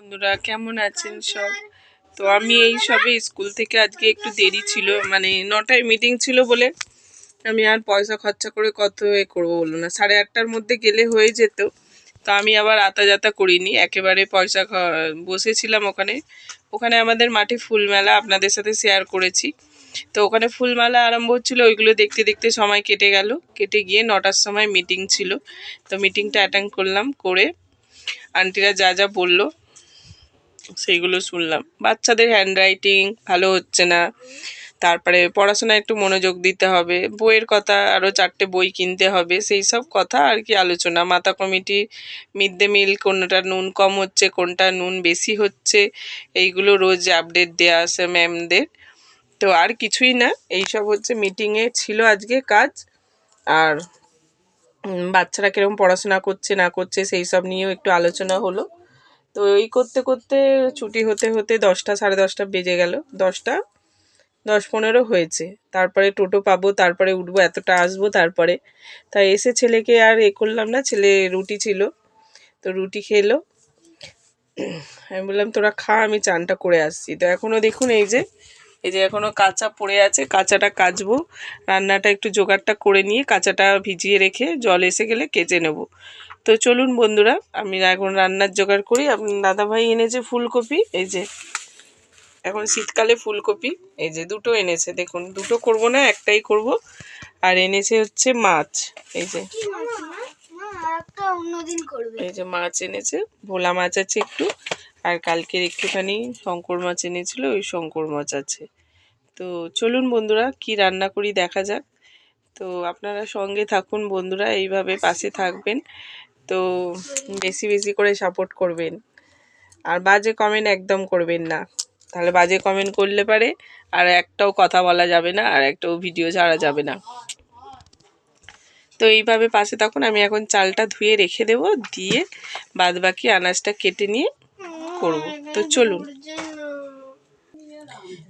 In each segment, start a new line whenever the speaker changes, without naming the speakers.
বন্ধুরা কেমন আছেন সব? তো আমি এই সবে স্কুল থেকে আজকে একটু দেরি ছিল, মানে 9টায় মিটিং ছিল বলে আমি আর পয়সা খরচা করে কত করবো বলুন না, 8:30টার মধ্যে গেলে হয়ে যেত। তো আমি আবার আতাজাতা করিনি, একেবারে বসেছিলাম ওখানে। ওখানে আমাদের মাঠে ফুল মেলা আপনাদের সাথে শেয়ার করেছি। তো ওখানে ফুল মেলা আরম্ভ হচ্ছিলো, ওইগুলো দেখতে দেখতে সময় কেটে গেল। কেটে গিয়ে 9টার সময় মিটিং ছিল। তো মিটিংটা অ্যাটেন্ড করলাম, করে আন্টিরা যা যা বললো সেইগুলো শুনলাম। বাচ্চাদের হ্যান্ডরাইটিং ভালো হচ্ছে না, তারপরে পড়াশোনায় একটু মনোযোগ দিতে হবে, বইয়ের কথা আরও 4টে বই কিনতে হবে, সেই সব কথা আর কি আলোচনা। মাতা কমিটি, মিড ডে মিল, কোনটা নুন কম হচ্ছে, কোনটা নুন বেশি হচ্ছে, এইগুলো রোজ আপডেট দেওয়া আছে ম্যামদের। তো আর কিছুই না, এইসব হচ্ছে মিটিংয়ে ছিল আজকে কাজ। আর বাচ্চারা কিরকম পড়াশোনা করছে না করছে সেই সব নিয়েও একটু আলোচনা হলো। তো এই করতে করতে ছুটি হতে হতে 10টা 10:30 বেজে গেল। 10:15 হয়েছে। তারপরে টোটো পাবো, তারপরে উঠবো, এতটা আসবো, তারপরে তাই এসে ছেলেকে আর করলাম না। ছেলে রুটি ছিল, তো রুটি খেলো। আমি বললাম তোরা খা, আমি চানটা করে আসছি। তো এখনও দেখুন এই যে এখনও কাঁচা পড়ে আছে, কাঁচাটা কাচবো। রান্নাটা একটু জোগাড়টা করে নিয়ে কাঁচাটা ভিজিয়ে রেখে জল এসে গেলে কেচে নেব। তো চলুন বন্ধুরা, আমি এখন রান্নার জোগাড় করি। দাদাভাই এনেছে ফুলকপি, এই যে এখন শীতকালে ফুলকপি, এই যে 2টো এনেছে। দেখুন, 2টো করব না, একটাই করব। আর এনেছে হচ্ছে মাছ, এই যে এই যে মাছ এনেছে, ভোলা মাছ আছে একটু, আর কালকের একটুখানি শঙ্কর মাছ এনেছিল, ওই শঙ্কর মাছ আছে। তো চলুন বন্ধুরা, কি রান্না করি দেখা যাক। তো আপনারা সঙ্গে থাকুন বন্ধুরা, এইভাবে পাশে থাকবেন। তো বেশি বেশি করে সাপোর্ট করবেন, আর বাজে কমেন্ট একদম করবেন না। তাহলে বাজে কমেন্ট করলে পারে আর একটাও কথা বলা যাবে না, আর একটাও ভিডিও ছাড়া যাবে না। তো এইভাবে পাশে থাকুন। আমি এখন চালটা ধুয়ে রেখে দেব, দিয়ে বাদ বাকি আনাজটা কেটে নিয়ে করব। তো চলুন।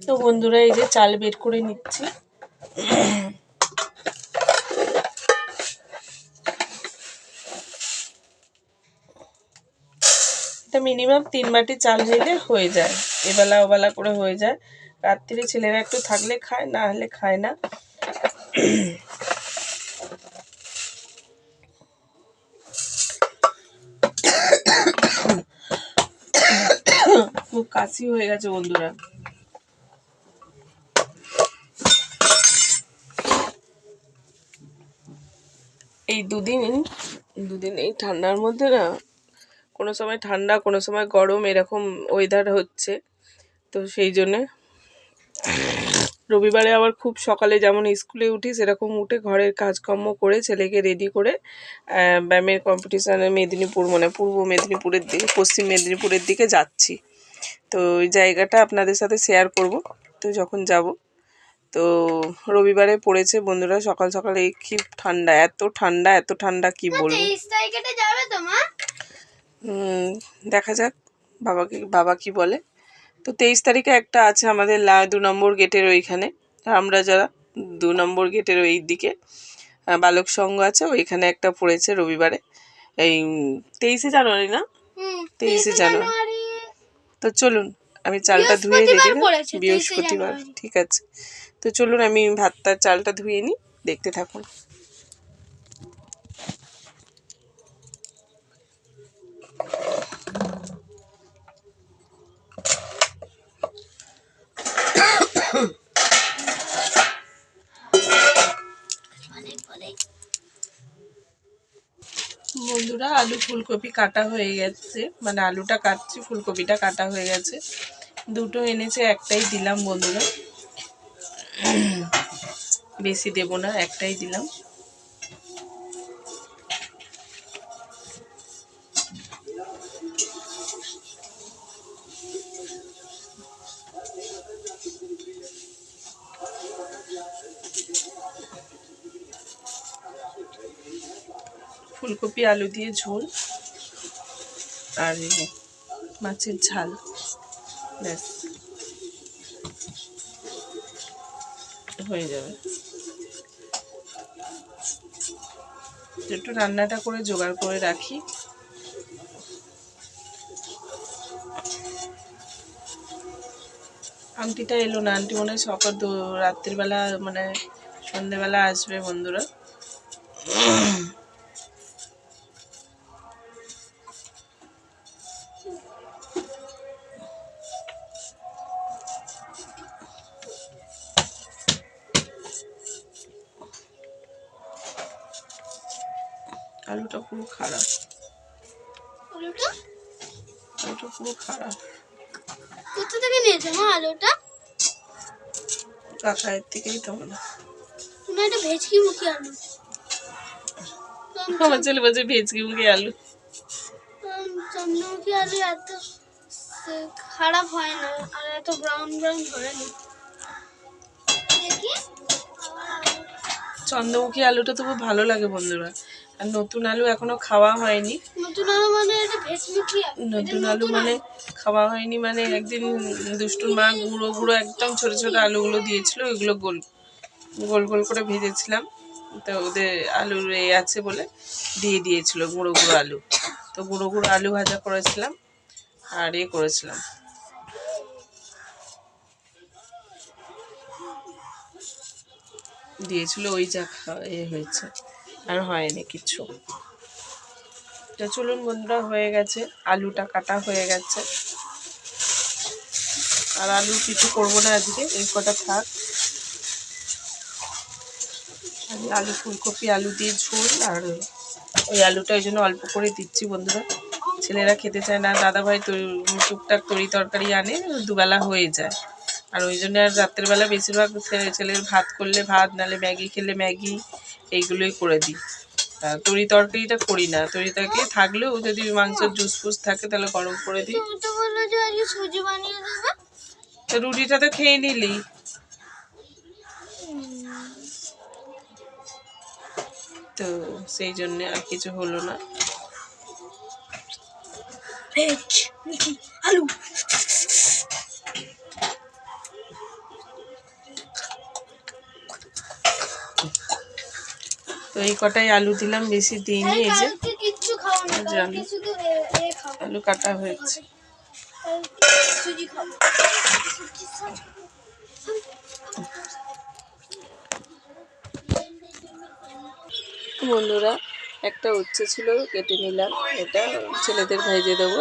তো বন্ধুরা, এই যে চাল বের করে নিচ্ছি। এটা মিনিমাম 3 বাটি চাল হইলে হয়ে যায়, এবেলা ওবেলা করে হয়ে যায়। রাত্রিরে ছেলেরা একটু থাকলে খায়, না হলে খায় না। খুব কাশি হয়ে গেছে বন্ধুরা। এই দুদিন এই ঠান্ডার মধ্যে না, কোনো সময় ঠান্ডা কোনো সময় গরম, এরকম ওয়েদার হচ্ছে। তো সেই জন্যে রবিবারে আবার খুব সকালে যেমন স্কুলে উঠি, সেরকম উঠে ঘরের কাজকর্ম করে ছেলেকে রেডি করে ব্যায়ামের কম্পিটিশানে মেদিনীপুর, মানে পূর্ব মেদিনীপুরের দিকে, পশ্চিম মেদিনীপুরের দিকে যাচ্ছি। তো ওই জায়গাটা আপনাদের সাথে শেয়ার করব তো যখন যাব। তো রবিবারে পড়েছে বন্ধুরা, সকাল সকালে কি ঠান্ডা, এত ঠান্ডা এত ঠান্ডা কি বলবো। দেখা যাক বাবা কি বলে। তো 23 তারিখে একটা আছে আমাদের 2 নম্বর গেটের ওইখানে, আমরা যারা 2 নম্বর গেটের ওই দিকে বালক সংঘ আছে, ওইখানে একটা পড়েছে রবিবারে, এই 23শে জানুয়ারি না, 23শে জানুয়ারি। তো চলুন, আমি চালটা ধুয়ে রেখে, বৃহস্পতিবার, ঠিক আছে। তো চলুন আমি ভাতটার চালটা ধুয়ে নিই, দেখতে থাকুন। বন্ধুরা, আলু ফুলকপি কাটা হয়ে গেছে, মানে আলুটা কাটছি, ফুলকপিটা কাটা হয়ে গেছে। 2টো এনেছে, একটাই দিলাম বন্ধুরা, বেশি দেব না, একটাই দিলাম। ফুলকপি আলু দিয়ে ঝোল আর মাছের ঝাল, ব্যাস হয়ে যাবে। একটু রান্নাটা করে জোগাড় করে রাখি। আন্টিটা এলো না, আন্টি মনে হয় সকাল রাত্রিবেলা মানে সন্ধেবেলা আসবে বন্ধুরা। আলুটা পুরো খারাপ, আলুটা পুরো খারাপ।
কোথা থেকে নিয়েছো মা আলুটা?
কাকায়ের থেকেই তো মনে হয়।
এটা ভেজকি মুখী আলু।
আমার ছেলে বলছে ভেজকি মুখী আলু।
চন্দ্রমুখী আলু এত খারাপ হয় না, আর এত ব্রাউন ব্রাউন হয় না।
চন্দ্রমুখী আলুটা তো খুব ভালো লাগে বন্ধুরা। আর নতুন আলু এখনো খাওয়া হয়নি।
নতুন আলু মানে এটা ভেজকি আলু।
নতুন আলু মানে খাওয়া হয়নি, মানে একদিন দুষ্টুর মা গুঁড়ো গুঁড়ো একদম ছোট ছোট আলুগুলো দিয়েছিল, ওইগুলো গোল গোল গোল করে ভেজেছিলাম। তো ওদের আলুর আছে বলে দিয়ে দিয়েছিল গুঁড়ো গুঁড়ো আলু। তো গুঁড়ো গুঁড়ো আলু ভাজা করেছিলাম আর করেছিলাম। দিয়েছিল ওই যা হয়েছে, আর হয়নি কিছু। তো চলুন বন্ধুরা, হয়ে গেছে, আলুটা কাটা হয়ে গেছে। আর আলু কিছু করবো না আজকে, এই কটা থাক। আলু ফুলকপি আলু দিয়ে ঝোল, আর ওই আলুটা ওই জন্য অল্প করে দিচ্ছি বন্ধুরা। ছেলেরা খেতে চায় না, দাদাভাই টুকটাক তরি তরকারি আনে, দুবেলা হয়ে যায়। আর ওই জন্য আর রাত্রেবেলা বেশিরভাগ ছেলের ভাত করলে ভাত, নাহলে ম্যাগি খেলে ম্যাগি, এইগুলোই করে দিই। তরি তরকারিটা করি না, তরি তরকারি থাকলেও যদি মাংসের জুস ফুস থাকে তাহলে গরম করে দিই। তো রুটিটা তো খেয়ে নিলি, তো সেই জন্যে আর কিছু হলো না।
আলু
তো এই কটাই আলু দিলাম, বেশি দিইনি। এই যে আলু কাটা হয়েছে। বন্ধুরা একটা উচ্ছে ছিল, কেটে নিলাম, এটা ছেলেদের ভেজে দেবো।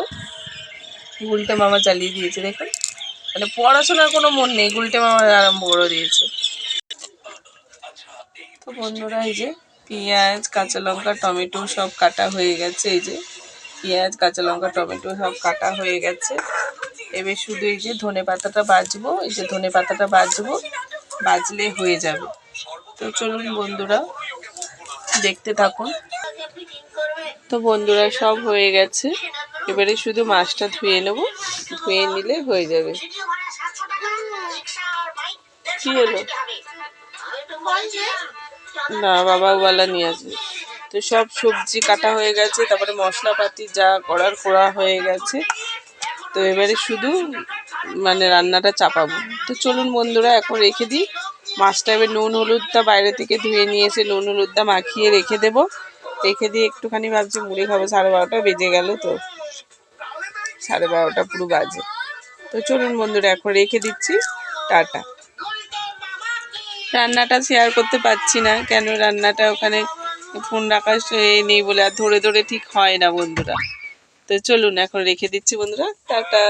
গুলটে মামা চালিয়ে দিয়েছে, দেখুন, মানে পড়াশোনার কোনো মন নেই, গুলটে মামা আরম্ভ করে দিয়েছে। তো বন্ধুরা এই যে পেঁয়াজ কাঁচা লঙ্কা টমেটো সব কাটা হয়ে গেছে। এই যে পেঁয়াজ কাঁচা লঙ্কা টমেটো সব কাটা হয়ে গেছে। এবার শুধু এই যে ধনে পাতাটা বাজবো, এই যে ধনে পাতাটা বাজবো, বাজলে হয়ে যাবে। তো চলুন বন্ধুরা দেখতে থাকুন। তো বন্ধুরা সব হয়ে গেছে, এবারে শুধু মাছটা ধুয়ে নেব, ধুয়ে নিলে হয়ে যাবে। কি হলো? না, বাবাওয়ালা নিয়ে আসবে। তো সব সবজি কাটা হয়ে গেছে, তারপরে মশলাপাতি যা করার করা হয়ে গেছে। তো এবারে শুধু মানে রান্নাটা চাপাবো। তো চলুন বন্ধুরা এখন রেখে দিই মাছটা। এবার নুন হলুদটা বাইরে থেকে ধুয়ে নিয়ে এসে নুন হলুদটা মাখিয়ে রেখে দেবো। রেখে দিয়ে একটুখানি ভাবছি মুড়ি খাবো, 12:30টা বেজে গেল, তো 12:30 পুরো বাজে। তো চলুন বন্ধুরা এখন রেখে দিচ্ছি, টাটা। রান্নাটা শেয়ার করতে পারছি না, কেন রান্নাটা ওখানে ফোন রাখা নেই বলে, আর ধরে ধরে ঠিক হয় না বন্ধুরা। তো চলুন এখন রেখে দিচ্ছি বন্ধুরা, টাটা।